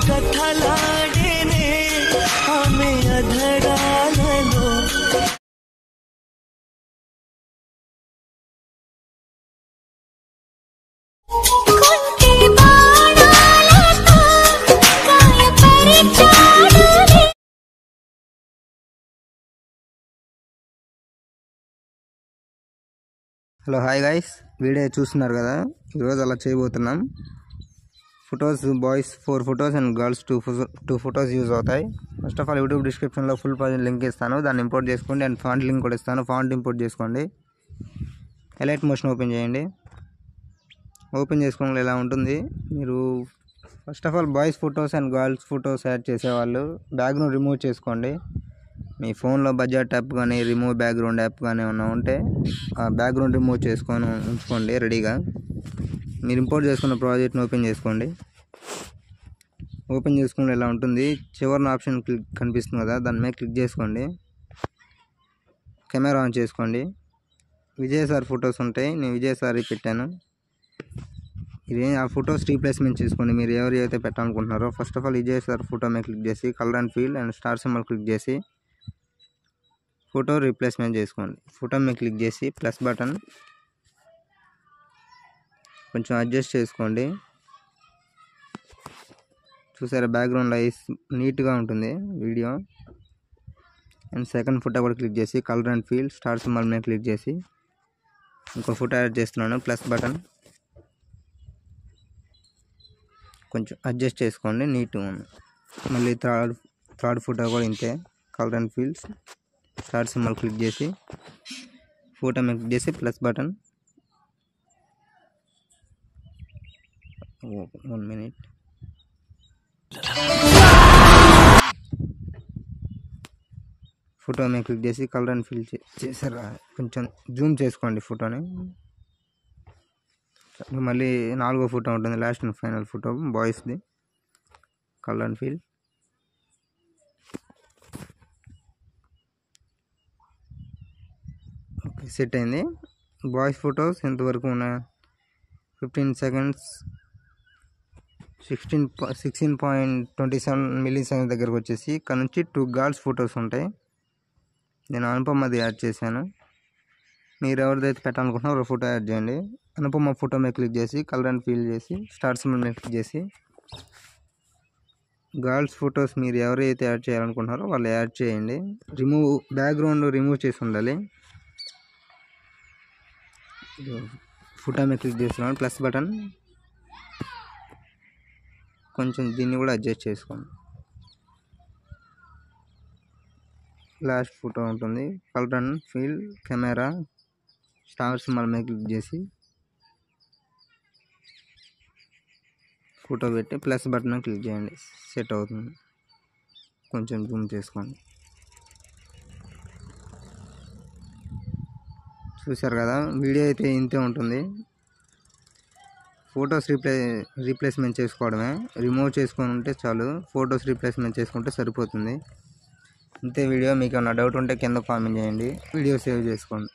కథలాడేనే ఆమె అధరాలలో. Hello hi guys, video చూస్తున్నారు కదా. ఈరోజు అలా చేయబోతున్నాం. Photos boys 4 photos and girls 2 photos use అవుతాయి. ఫస్ట్ ఆఫ్ ఆల్ యూట్యూబ్ డిస్క్రిప్షన్లో ఫుల్ ప్రాజెక్ట్ లింక్ ఇస్తాను, దాన్ని ఇంపోర్ట్ చేసుకోండి. అండ్ ఫాంట్ లింక్ కూడా ఇస్తాను, ఫాంట్ ఇంపోర్ట్ చేసుకోండి. ఎలైట్ మోషన్ ఓపెన్ చేయండి. ఓపెన్ చేసుకోవడం ఇలా ఉంటుంది. మీరు first of all boys photos and girls photos add చేసేవాళ్ళు బ్యాక్గ్రౌండ్ రిమూవ్ చేసుకోండి. మీ ఫోన్లో బడ్జెట్ యాప్ కానీ రిమూవ్ బ్యాక్గ్రౌండ్ యాప్ కానీ ఏమన్నా ఉంటే ఆ బ్యాక్గ్రౌండ్ రిమూవ్ చేసుకొని ఉంచుకోండి రెడీగా. మీరు ఇంపోర్ట్ చేసుకున్న ప్రాజెక్ట్ని ఓపెన్ చేసుకోండి. ఓపెన్ చేసుకుంటే ఇలా ఉంటుంది. చివరిన ఆప్షన్ కనిపిస్తుంది కదా, దాని మీద క్లిక్ చేసుకోండి. కెమెరా ఆన్ చేసుకోండి. విజయ్ సార్ ఫొటోస్ ఉంటాయి, నేను విజయ్ సార్ పెట్టాను. ఇది ఆ ఫొటోస్ రీప్లేస్మెంట్ చేసుకోండి మీరు ఎవరు అయితే పెట్టాలనుకుంటున్నారో. First of all Vijay sir photo మీద క్లిక్ చేసి colour and feel and star symbol click చేసి ఫోటో రీప్లేస్మెంట్ చేసుకోండి. ఫోటో మీద క్లిక్ చేసి ప్లస్ బటన్ కొంచెం అడ్జస్ట్ చేసుకోండి. చూసారా, బ్యాక్గ్రౌండ్ ఐస్ నీట్గా ఉంటుంది వీడియో. అండ్ సెకండ్ ఫోటో కూడా క్లిక్ చేసి colour and feel star symbol మీద క్లిక్ చేసి ఇంకో ఫోటో యాడ్ చేస్తున్నాను. ప్లస్ బటన్ కొంచెం అడ్జస్ట్ చేసుకోండి నీట్గా ఉంది. మళ్ళీ థర్డ్ ఫోటో కూడా ఇంతే, colour and feels star symbol click చేసి ఫోటో మీద క్లిక్ చేసి ప్లస్ బటన్ 1 minute ఫోటో మీద క్లిక్ చేసి కలర్ అండ్ ఫీల్ చేసారా, కొంచెం జూమ్ చేసుకోండి ఫోటోని. మళ్ళీ 4వ ఫోటో ఉంటుంది, లాస్ట్ అండ్ ఫైనల్ ఫోటో బాయ్స్ది. Colour and feel okay, set అయింది. బాయ్స్ ఫొటోస్ ఎంతవరకు ఉన్నాయి, 15 seconds 16.27 milliseconds దగ్గరకు వచ్చేసి ఇక్కడ నుంచి 2 గర్ల్స్ ఫొటోస్ ఉంటాయి. నేను అనుపమది యాడ్ చేశాను. మీరు ఎవరిదైతే పెట్టాలనుకుంటున్నారో ఒక ఫోటో యాడ్ చేయండి. అనుపమ ఫోటో మీద క్లిక్ చేసి కలర్ అండ్ ఫీల్ చేసి స్టార్ సింబల్ మీద క్లిక్ చేసి గర్ల్స్ ఫొటోస్ మీరు ఎవరైతే యాడ్ చేయాలనుకుంటున్నారో వాళ్ళు యాడ్ చేయండి. బ్యాక్గ్రౌండ్ రిమూవ్ చేసి ఉండాలి. ఫోటో మీద క్లిక్ చేస్తున్నాను, ప్లస్ బటన్ కొంచెం దీన్ని కూడా అడ్జస్ట్ చేసుకోండి. లాస్ట్ ఫోటో ఉంటుంది, colour and feel camera star symbol మీద క్లిక్ చేసి ఫోటో పెట్టి ప్లస్ బటన్ క్లిక్ చేయండి, సెట్ అవుతుంది. కొంచెం జూమ్ చేసుకోండి. చూసారు కదా, వీడియో అయితే ఇంతే ఉంటుంది. ఫొటోస్ రీప్లేస్మెంట్ చేసుకోవడమే, రిమూవ్ చేసుకొని ఉంటే చాలు. ఫొటోస్ రీప్లేస్మెంట్ చేసుకుంటే సరిపోతుంది. ఇంతే వీడియో. మీకు ఏమైనా డౌట్ ఉంటే కింద కామెంట్ చేయండి. వీడియో సేవ్ చేసుకోండి.